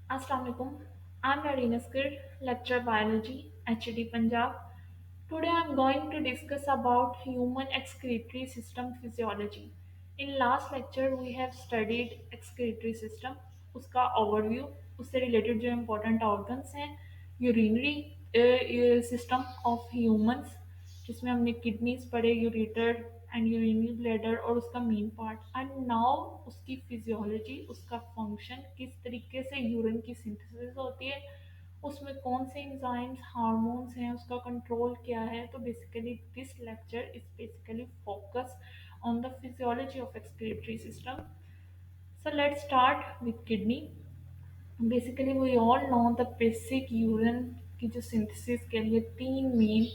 Assalamualaikum. I'm Nareen Askar, lecturer biology, HED Punjab. Today I'm going to discuss about human excretory system physiology. In last lecture we have studied excretory system, उसका overview, उससे related जो important organs हैं, urinary system of humans, जिसमें हमने kidneys पढ़े, ureter and urinary bladder और उसका main part, and now उसकी फिजियोलॉजी, उसका फंक्शन, किस तरीके से यूरिन की सिंथेसिस होती है, उसमें कौन से एंजाइम्स हार्मोन्स हैं, उसका कंट्रोल क्या है। तो basically this lecture is basically focus on the physiology of excretory system. So let's start with kidney. Basically we all know the basic urine की जो सिंथेसिस के लिए तीन मेन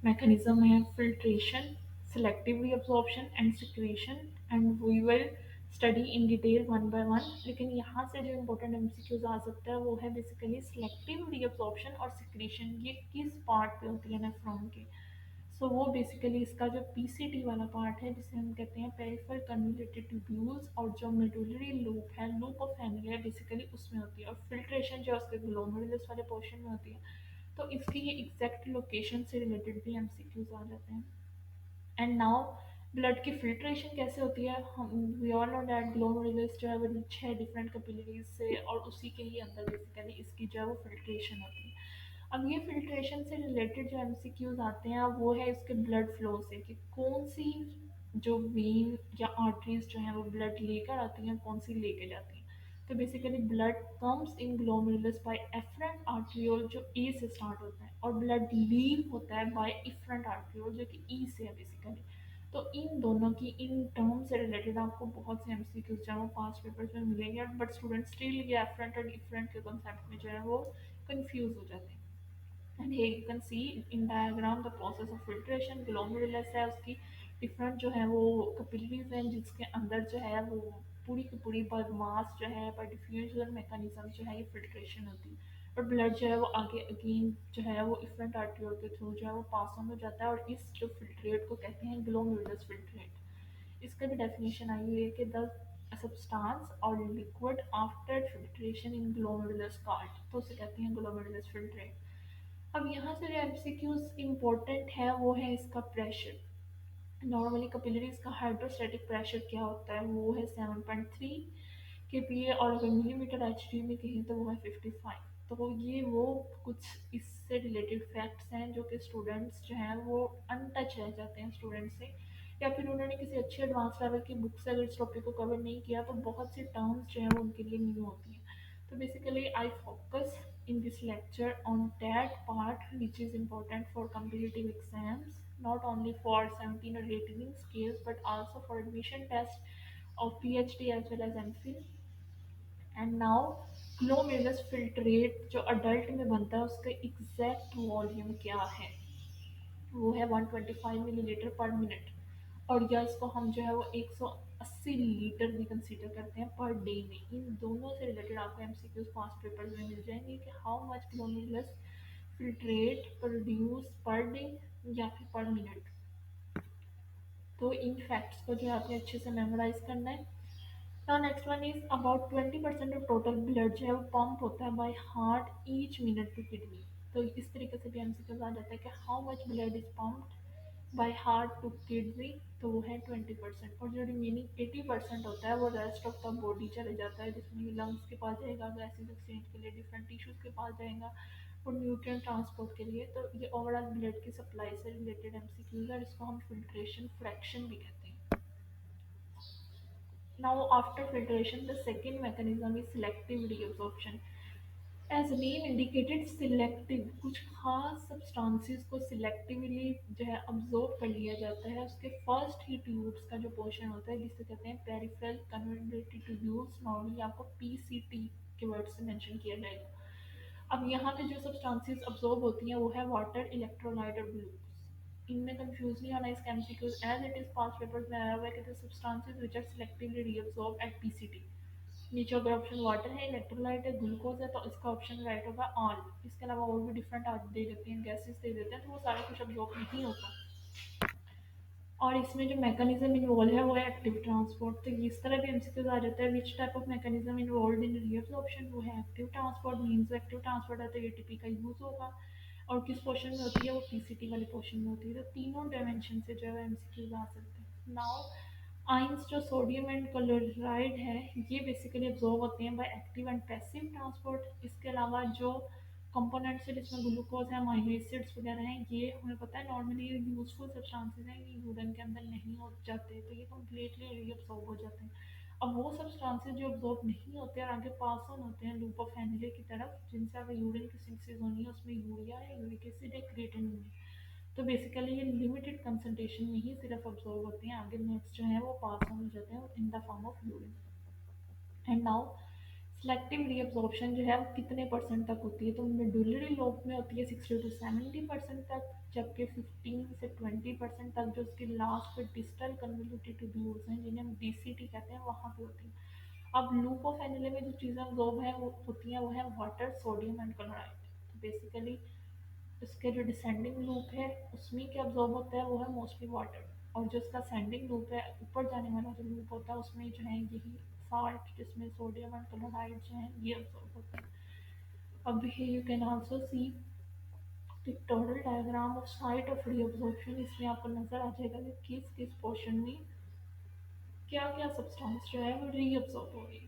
मैकेनिज्म है: filtration, selective reabsorption and secretion. And we will study in detail one by one. लेकिन यहाँ से जो इम्पोर्टेंट एमसीक्यूज आ सकता है वो है बेसिकली सिलेक्टिव रीअब्जॉर्प्शन और सिक्रीशन, ये किस पार्ट पे होती है नेफ्रॉन के। सो वो बेसिकली इसका जो पीसीटी वाला पार्ट है, जिसे हम कहते हैं पेरिफेरल कन्वोल्यूटेड ट्यूब्यूल्स, और जो मेडुलरी लूप है, लूप ऑफ हेनरी है, बेसिकली उसमें होती है। और फिल्ट्रेशन जो है उसके ग्लोमेरुलस वाले पोर्शन में होती है। तो इसकी ये एग्जैक्ट लोकेशन से रिलेटेड भी एमसीक्यूज आ जाते हैं। एंड नाउ ब्लड की फिल्ट्रेशन कैसे होती है। हम we all know that glomerulus जो है वो रिच है डिफरेंट कैपिलरीज से, और उसी के ही अंदर बेसिकली इसकी जो है वो फिल्ट्रेशन होती है। अब ये फिल्ट्रेशन से रिलेटेड जो एमसीक्यूज आते हैं वो है इसके ब्लड फ्लो से, कि कौन सी जो वेन या आर्टरीज जो हैं वो ब्लड लेकर आती हैं, कौन सी लेके जाती हैं। तो basically blood comes in glomerulus by afferent arteriole, जो ए से स्टार्ट होता है, और ब्लड लीव होता है बाय इफरेंट आर्ट्रियोल, जो कि ई से है बेसिकली। तो इन दोनों की इन टर्म से रिलेटेड आपको बहुत से एमसीक्यूज जो है वो पास पेपर्स में मिलेंगे, बट स्टूडेंट स्टिल ये एफरेंट और डिफरेंट के कॉन्सेप्ट में जो है वो कंफ्यूज हो जाते हैं। And here you can see in diagram the process of filtration। Glomerulus है, उसकी डिफरेंट जो है वो कैपिलरीज हैं, जिसके अंदर जो है वो पूरी की पूरी बाय मास जो है, बाय डिफ्यूजन मैकेनिज्म जो है ये फिल्ट्रेशन होती है। और ब्लड जो है वो आगे अगेन जो है वो इफरेंट आर्टियोल के थ्रू जो है वो पास ऑन हो जाता है, और इस जो फिल्ट्रेट को कहते हैं ग्लोमेरुलस फिल्ट्रेट। इसका भी डेफिनेशन आई हुई है कि द सब्सटेंस और लिक्विड आफ्टर फिल्ट्रेशन इन ग्लोमेरुलस कार्ट, तो उसे कहते हैं ग्लोमेरुलस फिल्ट्रेट। अब यहाँ से जो एमसीक्यूज इम्पोर्टेंट है वो है इसका प्रेशर। नॉर्मली कैपिलरीज का हाइड्रोस्टैटिक प्रेशर क्या होता है, वो है 7.3 kPa, और अगर मिलीमीटर एचडी में कहीं तो वो है 55। तो ये वो कुछ इससे रिलेटेड फैक्ट्स हैं जो कि स्टूडेंट्स जो हैं वो अनटच रह जाते हैं स्टूडेंट्स से, या फिर उन्होंने किसी अच्छे एडवांस लेवल की बुक से अगर इस टॉपिक को कवर नहीं किया तो बहुत सी टर्म्स जो हैं वो उनके लिए न्यू होती हैं। तो basically I focus in this lecture on that part which is important for competitive exams, not only for 17 or 18 scales but also for admission test of PhD as well as MPhil। And now glomerulus filtrate जो adult में बनता है उसका exact volume क्या है, वो है 125 millilitre पर मिनट। और या इसको हम जो है वो 180 लीटर भी कंसीडर करते हैं पर डे में। इन दोनों से रिलेटेड आपको एमसीक्यूज पास्ट पेपर्स में मिल जाएंगे कि how much glomerulus filtrate produce per day या फिर पर मिनट। तो इन फैक्ट्स को जो है आपने अच्छे से मेमोराइज करना है। Now next one is about 20% of total blood जो है वो पंप होता है by heart each minute to kidney. तो इस तरीके से भी एमसीक्यूज आ जाता है कि how much blood is pumped by heart to kidney, तो वो है 20%। और जो रिमेनिंग 80% होता है वो रेस्ट ऑफ द बॉडी चले जाता है, जिसमें लंग्स के पास जाएगा, गैसेज एक्सचेंज के लिए डिफरेंट टिश्यूज के पास जाएगा, और न्यूट्रिएंट ट्रांसपोर्ट के लिए। तो ये ओवरऑल ब्लड की सप्लाई से रिलेटेड एमसीक्यूज है, इसको हम फिल्ट्रेशन फ्रैक्शन भी कहते हैं। Now, after filtration, the second mechanism is selective reabsorption. As name indicated selective, कुछ खास सब्सटेंसेस को सिलेक्टिवली जो है अब्जॉर्ब कर लिया जाता है। उसके फर्स्ट ही ट्यूब्स का जो पोर्शन होता है जिसे कहते हैं पेरिफेरल कन्वोल्यूटेड ट्यूब्यूल्स, नॉर्मली आपको पीसीटी के वर्ड से मेंशन किया जाएगा। अब यहाँ पे जो सब्सटेंसेस अब्जॉर्ब होती हैं वो है वाटर, इलेक्ट्रोलाइट और ग्लूकोज। इनमें कंफ्यूज नहीं होना, इसका MCQs as it is past papers में आया हुआ है कि the substances which are selectively reabsorb at PCT. नीचे अगर ऑप्शन वाटर है, इलेक्ट्रोलाइट है, ग्लूकोज है, तो इसका ऑप्शन राइट होगा ऑल। इसके अलावा और भी डिफरेंट दे देते हैं, गैसेस दे देते हैं, तो वो सारा कुछ अब्जॉर्ब नहीं होता। और इसमें जो मैकेनिज्म इन्वॉल्व है वो है एक्टिव ट्रांसपोर्ट। तो इस तरह भी एमसीक्यूज आ जाता है, which type of mechanism involve in reabsorption, वो है active transport. Means active transport है तो एटीपी का यूज होगा। और किस पोर्शन में होती है, वो पीसीटी वाले पोर्शन में होती है। तो तीनों डायमेंशन से जो है एमसीक्यूज आ सकते हैं। नाउ आइंस जो सोडियम एंड क्लोराइड है, ये बेसिकली एब्जॉर्ब होते हैं by active and passive transport. इसके अलावा जो कंपोनेंट्स है जिसमें ग्लूकोज है, अमाइनो एसिड्स वगैरह हैं, ये हमें पता है नॉर्मली ये यूजफुल सब्सटेंसेस हैं, ये यूरिन के अंदर नहीं हो जाते, तो ये कम्प्लीटली रीअब्सॉर्ब हो जाते हैं। अब वो सब्सटेंसेस जो अब्जॉर्ब नहीं होते और आगे पास ऑन होते हैं लूप ऑफ हेनले की तरफ, जिनसे अगर यूरिन की सिंथेसिस होनी है, उसमें यूरिया है, यूरिक एसिड है, क्रिएटिनिन है। तो बेसिकली ये लिमिटेड कंसंट्रेशन में ही सिर्फ अब्जॉर्ब होते हैं, आगे नेक्स्ट जो है वो पास ऑन हो जाते हैं in the form of urine. And now selective reabsorption जो है वो कितने परसेंट तक होती है, तो मेडुलरी लोब में होती है 60 to 70% तक, जबकि 15 से 20% तक जो उसके लास्ट पे डिस्टल कन्वोल्यूटेड ट्यूब्यूल्स हैं, जिन्हें हम डीसीटी कहते हैं, वहाँ पे होती है। अब लूप ऑफ एनएलए में जो चीज़ें अब्जॉर्ब है वो होती हैं, वो है वाटर, सोडियम एंड क्लोराइड। तो बेसिकली इसके जो डिसेंडिंग लूप है उसमें क्या अब्जॉर्ब होता है, वो है मोस्टली वाटर। और जो इसका सेंडिंग लूप है, ऊपर जाने वाला जो लूप होता है, उसमें जो है यही साल्ट, जिसमें सोडियम एंड क्लोराइड जो है ये अब्जॉर्ब होते हैं। अब here you can also see pictorial diagram of site of reabsorption. इसमें आपको नजर आ जाएगा कि किस किस पोर्शन में क्या क्या सब्सटेंस जो है वो रीअब्जॉर्ब हो रही है।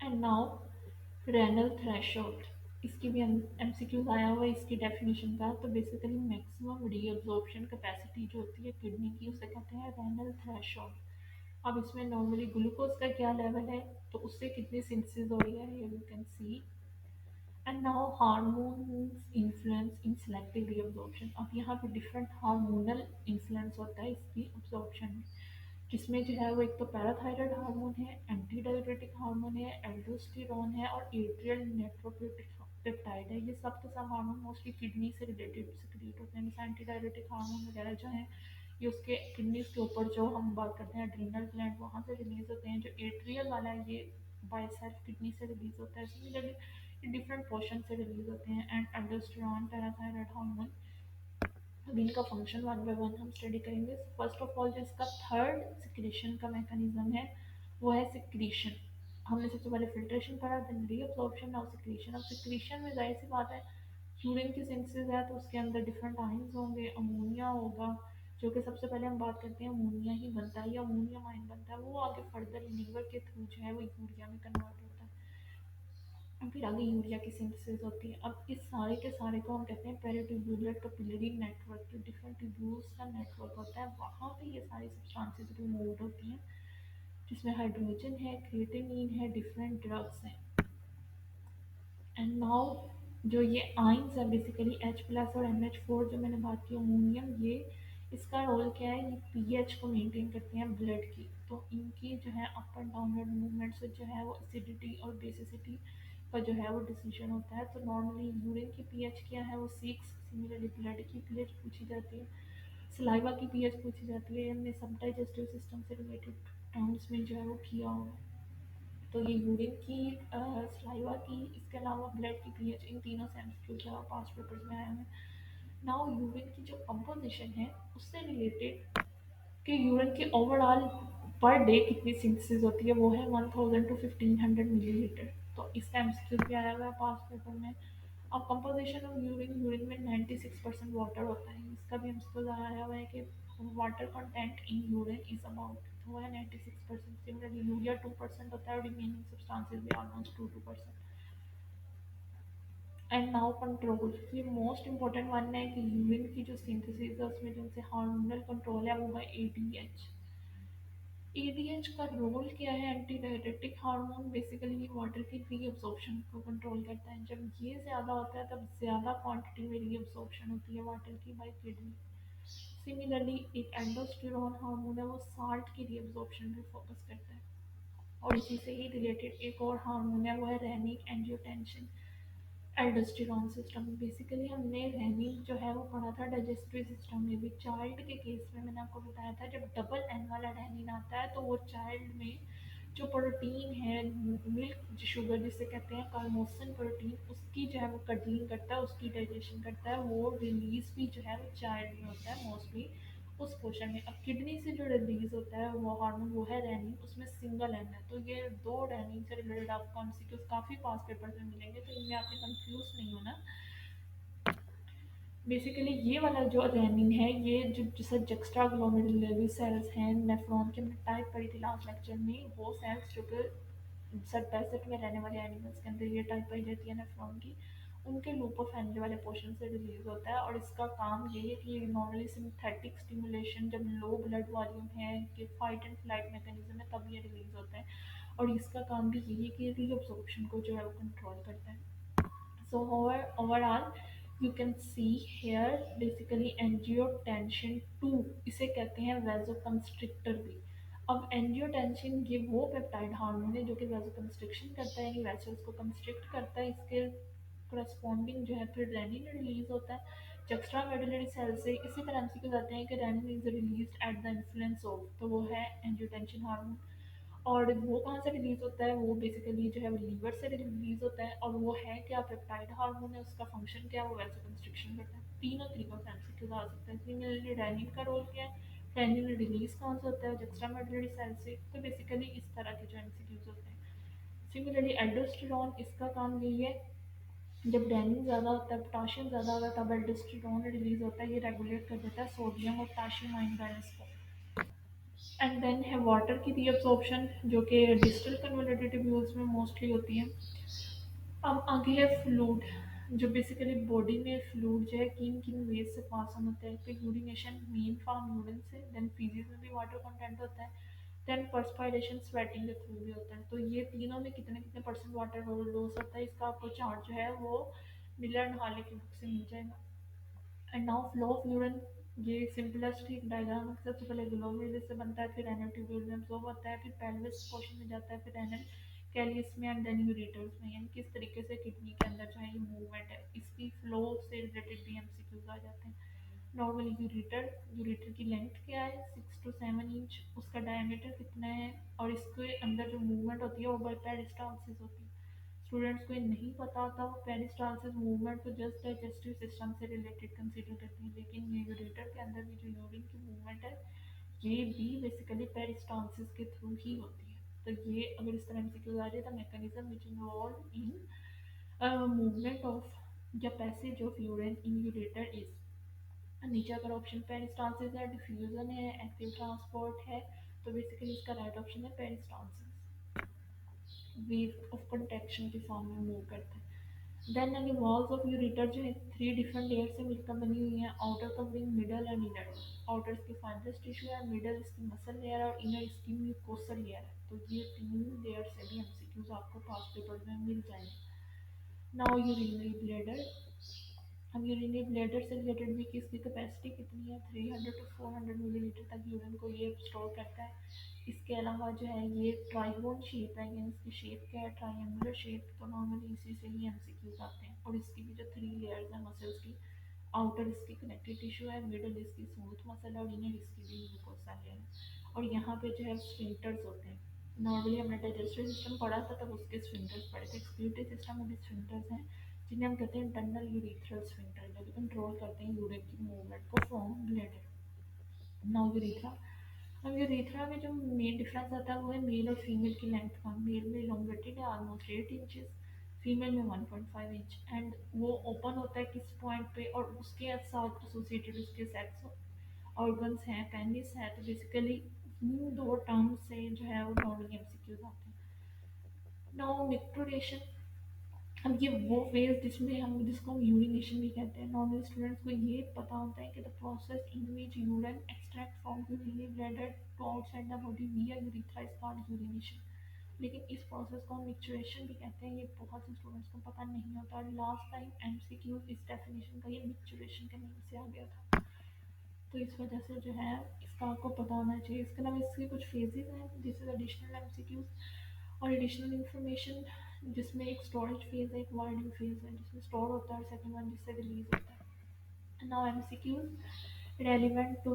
एंड नाउ रेनल थ्रेशोल्ड, इसकी भी एमसीक्यूज आया हुआ है इसकी डेफिनेशन का। तो बेसिकली मैक्सिमम रीअब्जॉर्प्शन कैपेसिटी जो होती है किडनी की, उसे कहते हैं रेनल थ्रेशोल्ड। अब इसमें नॉर्मली ग्लूकोज का क्या लेवल है, तो उससे कितनी सिंथेसिस हो रही है, you can see. And now hormones influence in selective reabsorption. अब यहाँ पे डिफरेंट हार्मोनल इन्फ्लुएंस होता है इसकी अब्जॉर्प्शन में, जिसमें जो है वो एक तो पैराथायराइड हार्मोन है, एंटी डायबिटिक हार्मोन है, एल्डोस्टेरोन है, और एट्रियल नेट्रोपेप्टाइड है। ये सब के सब हार्मोन मोस्टली किडनी से रिलेटेड सिक्रीट होते हैं। जैसे एंटी डायबिटिक हार्मोन वगैरह जो है, ये उसके किडनीज के ऊपर जो हम बात करते हैं एड्रीनल ग्लैंड, वहाँ से रिलीज होते हैं। जो एट्रियल वाला है ये बाय सेल्फ किडनी से रिलीज होता है। सिमिलरली ये डिफरेंट पोर्शन से रिलीज होते हैं। एंड एल्डोस्टेरोन, पैराथायराइड हार्मोन, अब इनका फंक्शन वन बाय वन हम स्टडी करेंगे। फर्स्ट ऑफ ऑल जो इसका थर्ड सिक्रीशन का मैकेनिज्म है, वो है सिक्रीशन। हमने सबसे पहले फिल्ट्रेशन पढ़ा, देन रीअब्सॉर्प्शन, नाउ सिक्रीशन। अब सिक्रीशन में जाहिर सी बात है, यूरिन की सिंथेसिस है तो उसके अंदर डिफरेंट आयंस होंगे, अमोनिया होगा, जो कि सबसे पहले हम बात करते हैं अमोनिया ही बनता है या अमोनियम आयन बनता है, वो आगे फर्दर लीवर के थ्रू जो है वो यूरिया में कन्वर्ट होता है, और फिर आगे यूरिया की सिंथेसिस होती है। अब इस सारे के सारे को हम कहते हैं पेरिट्यूब्यूलर कैपिलरी नेटवर्क। जो डिफरेंट ट्यूब्यूल्स का नेटवर्क होता है, वहाँ पे ये सारी सब्सटेंसेस रिमूव होती हैं, जिसमें हाइड्रोजन है, क्रिएटिनिन है, डिफरेंट ड्रग्स हैं। एंड नाउ जो ये आइंस है बेसिकली H+ और NH4, जो मैंने बात की अमोनियम, ये इसका रोल क्या है, ये पीएच को मेंटेन करते हैं ब्लड की। तो इनकी जो है अप एंड डाउनवर्ड मूवमेंट से जो है वो एसिडिटी और बेसिसिटी का जो है वो डिसीजन होता है। तो नॉर्मली यूरिन की पीएच क्या है, वो 6। सिमिलरली ब्लड की पीएच पूछी जाती है, सलाइवा की पीएच पूछी जाती है। हमने सब डाइजेस्टिव सिस्टम से रिलेटेड टर्म्स में जो है वो किया होगा। तो ये यूरिन की, सलाइवा की, इसके अलावा ब्लड की पीएच, इन तीनों से एमसीक्यू जो है पास्ट पेपर्स में आए हैं। नाउ यूरिन की जो कंपोजिशन है उससे रिलेटेड, कि यूरिन की ओवरऑल पर डे कितनी सिंथेसिस होती है, वो है 1000 to 1500 मिलीलीटर। तो इसका एमसीक्यू भी आया हुआ है पास्ट पेपर में। अब कंपोजिशन ऑफ यूरिन, यूरिन में 96% वाटर होता है, इसका भी एमसीक्यू आया हुआ है कि water content in urine is about, वो है 96%। सिमिलरली यूरिया 2% होता है, और रिमेनिंग सब्सटेंसेस भी ऑलमोस्ट 2%। एंड नाउ कंट्रोल, ये मोस्ट इंपॉर्टेंट वन है कि यूरिन की जो सिंथेसिस है उसमें जिनसे हार्मोनल कंट्रोल है, वो है एडीएच। एडीएच का रोल क्या है, anti diuretic hormone, basically water की रीअब्सॉर्प्शन को कंट्रोल करता है। जब ये ज़्यादा होता है तब ज़्यादा क्वांटिटी में रीअब्सॉर्प्शन होती है वाटर की बाय किडनी। सिमिलरली एक एंडोस्टेरोन हार्मोन है, वो साल्ट की रीअब्सॉर्प्शन पे फोकस करता है। और इसी से ही रिलेटेड एक और हार्मोन है, वो है रेनिक एंजियोटेंसिन। एल्डोस्टेरोन सिस्टम, बेसिकली हमने रेनिक जो है वो पढ़ा था डाइजेस्टिव सिस्टम में भी। चाइल्ड के केस में मैंने आपको बताया था, जब डबल एन वाला रेनिन आता है तो वो चाइल्ड में जो प्रोटीन है, मिल्क शुगर जिसे कहते हैं कार्मोसन प्रोटीन, उसकी जो है वो कटलिंग करता है, उसकी डाइजेशन करता है, वो रिलीज भी जो है वो चाइल्ड में होता है मोस्टली उस पोर्शन में। अब किडनी से जो रिलीज होता है वो हार्मोन वो है रेनिन, उसमें सिंगल एन है। तो ये दो रेनिन से रिलेटेड आपको एमसीक्यूज काफ़ी पास पेपर में मिलेंगे, तो इनमें आपने कंफ्यूज नहीं होना। बेसिकली ये वाला जो रेनिन है, ये जो जैसे जक्स्ट्रा ग्लोमेरुलर सेल्स हैं नेफ्रॉन की हमने टाइप पढ़ी थी लास्ट लेक्चर में, वो सेल्स जो कि सर डेजर्ट में रहने वाले एनिमल्स के अंदर ये टाइप पाई जाती है नेफ्रॉन की, उनके लूप ऑफ एनर्जी वाले पोर्शन से रिलीज होता है। और इसका काम ये है कि नॉर्मली सिंथेटिक स्टिमुलेशन जब लो ब्लड वॉल्यूम है कि फाइट एंड फ्लाइट मैकेनिज्म है तब ये रिलीज होता है। और इसका काम भी यही है कि रीअब्सॉर्प्शन को जो है वो कंट्रोल करता है। So overall you can see here basically angiotensin 2 इसे कहते हैं vasoconstrictor भी। अब angiotensin ये वो पेप्टाइड हार्मोन है जो कि vasoconstriction करता है, यानी वेसल्स को कंस्ट्रिक्ट करता है। इसके करस्पॉन्डिंग जो है फिर रेनिन रिलीज होता है जक्स्ट्रा मेडुलरी सेल से। इसी तरह एमसीक्यू कहते हैं कि renin is released at the influence of, तो वो है एंजियोटेंसिन हार्मोन। और वो कहाँ से रिलीज होता है, वो बेसिकली जो है वो लीवर से रिलीज होता है, और वो है क्या, पेप्टाइड हार्मोन है। उसका फंक्शन क्या है, वो वैसे कंस्ट्रिक्शन करता है। तीनों तरीकों से एमसीक्यू आ सकता है। सिमिलरली रेनिन का रोल क्या है, रेनिन रिलीज कहाँ से होता है, जक्स्ट्रा मेडुलरी सेल से। तो बेसिकली इस तरह के जो एमसीक्यूज होते हैं। सिमिलरली एल्डोस्टेरोन, इसका काम यही है, जब रेनिन ज़्यादा होता है, पोटाशियम ज़्यादा होता है, तब एल्डोस्टेरोन रिलीज होता है। ये रेगुलेट कर देता है सोडियम और पोटाशियम आयन बैलेंस को। एंड देन है वाटर की रीअब्सॉर्प्शन जो कि डिस्टल कन्वोल्यूटेड ट्यूब्यूल्स में मोस्टली होती है। अब आगे है फ्लूड, जो बेसिकली बॉडी में फ्लूड जो है किन किन वेज से पास ऑन होता है। तो यूरिनेशन मेन फॉर्म यूरिन से, देन फीसिस में भी वाटर कंटेंट होता है, देन पर्सपायरेशन स्वेटिंग के थ्रू भी होता है। तो ये तीनों में कितने कितने परसेंट वाटर लॉस होता है, इसका आपको चार्ट जो है वो मिलर नहाले की बुक से मिल जाएगा। And now flow of urine, ये सिंपलेस्ट एक डायग्राम है। सबसे पहले ग्लोमेरुलर से बनता है, फिर एनल ट्यूब्यूल में अब्सॉर्ब होता है, फिर पेल्विस पोर्शन में जाता है, फिर एनल कैलियस में, एंड देन यूरेटर्स में। यानी किस तरीके से किडनी के अंदर जो है ये मूवमेंट है, इसकी फ्लो से रिलेटेड भी एमसीक्यूज आ जाते हैं। नॉर्मल यूरेटर, यूरेटर की लेंथ क्या है, 6 to 7 इंच, उसका डायमीटर कितना है, और इसके अंदर जो मूवमेंट होती है वो बाई पेरिस्टालसिस होती है। स्टूडेंट्स को ये नहीं पता होता, वो पेरिस्टालसिस मूवमेंट को जस्ट डाइजेस्टिव सिस्टम से रिलेटेड कंसीडर करते हैं, लेकिन ये यूरेटर के अंदर भी जो यूरिन की मूवमेंट है ये भी बेसिकली पेरिस्टालसिस के थ्रू ही होती है। तो ये अगर इस तरह से क्यों आ रही है, the mechanism which involve in movement of या passage of urine in ureter is. नीचे अगर ऑप्शन पेरिस्टालसिस है, डिफ्यूजन है, एक्टिव ट्रांसपोर्ट है, तो बेसिकली इसका राइट ऑप्शन है पेरिस्टालसिस। वेव ऑफ कंट्रैक्शन की फॉर्म में मूव करते हैं। देन यानी वॉल्स ऑफ यूरेटर जो है 3 डिफरेंट लेयर से मिलकर बनी हुई है, outer covering, middle and inner. Outer इसकी फाइब्रस टिश्यू है, मिडल इसकी मसल लेयर है, और इनर इसकी म्यूकोसल लेयर है। तो ये 3 लेयर से भी एमसीक्यूज आपको पास पेपर में मिल जाएंगे। नाउ यूरिनरी ब्लैडर, हम यूरिनरी ब्लैडर से रिलेटेड भी कि इसकी कैपेसिटी कितनी है, 300 to 400 मिलीलीटर तक यूरिन को ये स्टोर करता है। इसके अलावा जो है ये ट्राइगोन शेप है, यानी इसकी शेप क्या है, ट्रायंगुलर शेप। तो नॉर्मली इसी से ही एमसीक्यूज आते हैं। और इसकी भी जो 3 लेयर्स हैं मसल्स की, आउटर इसकी कनेक्टिव टिश्यू है, मिडल इसकी स्मूथ मसल है, और इनर इसकी भी म्यूकोसा लेयर है। और यहाँ पे जो है स्फिंक्टर्स होते हैं। नॉर्मली हमने डाइजेस्टिव सिस्टम पढ़ा था तब उसके स्फिंक्टर्स पढ़े थे। एक्सक्रीटिव सिस्टम में भी स्फिंक्टर्स हैं जिन्हें हम कहते हैं इंटरनल यूरिथ्रल स्फिंक्टर, जो कि कंट्रोल करते हैं यूरिन की मूवमेंट को फ्रॉम ब्लैडर। नाउ यूरेथ्रा, अब यूरेथ्रा में जो मेन डिफरेंस आता है वो है मेल और फीमेल की लेंथ का। मेल में इलोंगेटेड है ऑलमोस्ट 8 इंचेस, फीमेल में 1.5 इंच। एंड वो ओपन होता है किस पॉइंट पे, और उसके साथ एसोसिएटेड उसके सेक्स ऑर्गन्स हैं, पेनिस है। तो बेसिकली इन दो टर्म से जो है वो नॉर्मली एमसीक्यूज आते हैं। नाउ मिक्टोरेशन, अब ये वो फेज जिसमें हम जिसको हम यूरिनेशन भी कहते हैं। नॉर्मल स्टूडेंट्स को ये पता होता है कि the process in which urine extract from urinary bladder to outside the body via urethra is called urination. लेकिन इस प्रोसेस को हम मिक्चुरेशन भी कहते हैं, ये बहुत से स्टूडेंट्स को पता नहीं होता। और लास्ट टाइम एमसीक्यू इस डेफिनेशन का ये मिक्चुरेशन के नेम से आ गया था। तो इस वजह से जो है इसका आपको पता होना चाहिए। इसके अलावा इसके कुछ फेजेस हैं, दिस इज एडिशनल एमसीक्यूज और एडिशनल इन्फॉर्मेशन, जिसमें एक स्टोरेज फेज है, एक वार्डिंग फेज है जिसमें स्टोर होता है, और सेकंड वन जिससे रिलीज होता है। Now MCQs relevant to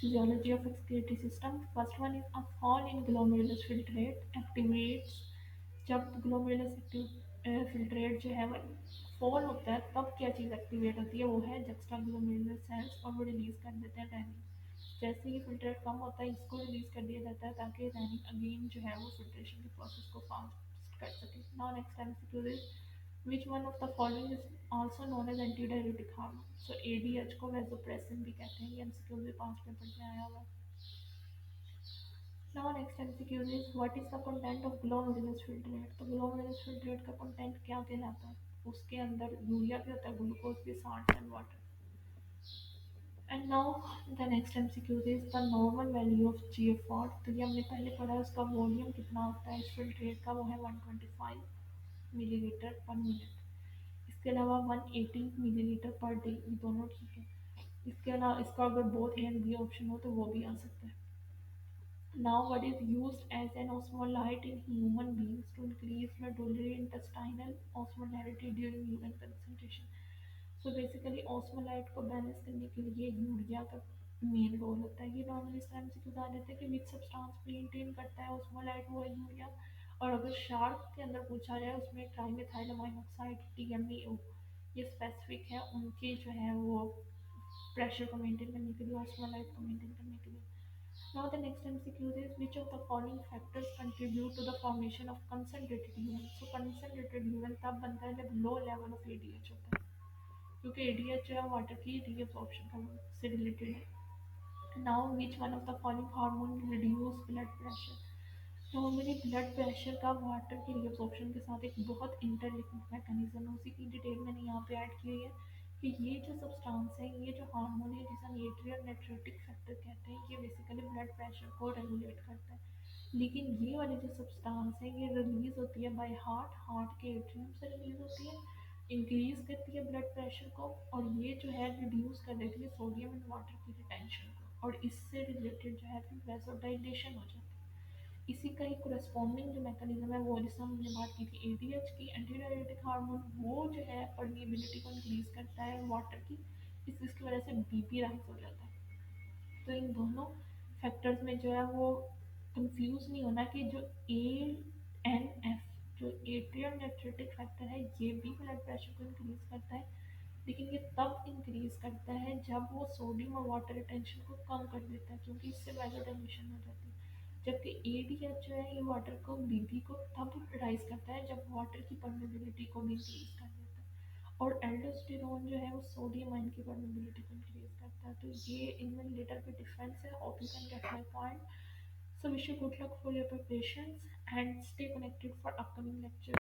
Physiology of excretory system. First one is a fall in glomerulus filtrate activates. जब ग्लोमेरुलस फिल्ट्रेट जो है वो फॉल होता है तब क्या चीज़ एक्टिवेट होती है, वो है जक्स्टा ग्लोमेरुलर सेल्स, और वो रिलीज कर देते हैं रैनिन। जैसे ही फिल्ट्रेट कम होता है इसको रिलीज कर दिया जाता है ताकि रैनिन अगेन जो है वो फिल्ट्रेशन के प्रोसेस को फास्ट कर सके। Now next MCQ is which one of the following is also known as antidiuretic hormone? So ADH को vasopressin भी कहते हैं, ये एमसीक्यू भी 5 पेपर में आया हुआ है। Now next MCQ is what is the content of glomerulus filtrate? तो glomerulus filtrate का content क्या कहलाता है? उसके अंदर यूरिया भी होता है, ग्लूकोज भी, salts and water. And now the next MCQ is the normal value of GFR. तो ये हमने पहले पढ़ा है, उसका वॉल्यूम कितना होता है इस फिल्ट्रेट का, वो है 125 मिलीलीटर पर मिनट। इसके अलावा 180 मिलीलीटर पर डे, ये दोनों ठीक है। इसके अलावा इसका अगर बोथ एंड बी ऑप्शन हो तो वो भी आ सकता है। Now, what is used as an osmolyte in human beings to increase medullary intestinal osmolarity during urine concentration? So basically osmolyte को बैलेंस करने के लिए यूरिया का मेन रोल होता है। ये नॉर्मली इस टाइम से बता देते हैं कि विच सब्सटेंस मेंटेन करता है osmolyte, वो है यूरिया। और अगर शार्क के अंदर पूछा जाए उसमें ट्राईमेथाइल अमाइनो ऑक्साइड TMAO, ये स्पेसिफिक है उनकी जो है वो प्रेशर को मेंटेन करने के लिए, osmolyte को मेंटेन करने के लिए। Now the next MCQ is which of the following factors contribute to the formation of concentrated urine? So concentrated urine तब बनता है जब low level of ADH होता है, क्योंकि ADH जो है वाटर की रीअब्सॉर्प्शन का से रिलेटेड है। Now which one of the following hormone reduce blood pressure? Normally blood pressure का वाटर की रिअब्सॉर्प्शन के साथ एक बहुत इंटरलिंक्ड मैकेनिज्म है, उसी की डिटेल मैंने यहाँ पे ऐड की हुई है कि ये जो सब्सटेंस है, ये जो हार्मोन है जिसे हम एट्रियल नेट्रेटिक फैक्टर कहते हैं, ये बेसिकली ब्लड प्रेशर को रेगुलेट करता है। लेकिन ये वाली जो सब्सटेंस है ये रिलीज होती है बाय हार्ट, हार्ट के एट्रियम से रिलीज होती है, इंक्रीज करती है ब्लड प्रेशर को, और ये जो है रिड्यूस कर देती है सोडियम एंड वाटर की रिटेंशन को, और इससे रिलेटेड जो है फिर वैसोडाइलेशन हो जाती है। इसी का ही कोरेस्पॉन्डिंग जो मैकेनिज्म है वो जिसमें हमने बात की थी एडीएच की, एंटी डायरेटिक हार्मोन, वो जो है परमिएबिलिटी को इंक्रीज करता है वाटर की, इसकी वजह से बीपी राइज हो जाता है। तो इन दोनों फैक्टर्स में जो है वो कंफ्यूज नहीं होना कि जो ANF जो एट्रियल नेट्रेटिक फैक्टर है ये भी ब्लड प्रेशर को इंक्रीज करता है, लेकिन ये तब इंक्रीज करता है जब वो सोडियम और वाटर रिटेंशन को कम कर देता है, क्योंकि इससे वैसोडाइलेशन हो जाती है। जबकि एडीएच जो है ये वाटर को बीपी को तब राइज करता है जब वाटर की परमेबिलिटी को भी इंक्रीज कर देता है, और एल्डोस्टेरोन जो है वो सोडियम आयन की परमेबिलिटी को इंक्रीज करता है। तो ये इनमें लिटिल बिट डिफरेंस है। Hope you can get my point. So wish you good luck for your preparations and stay connected for upcoming lectures.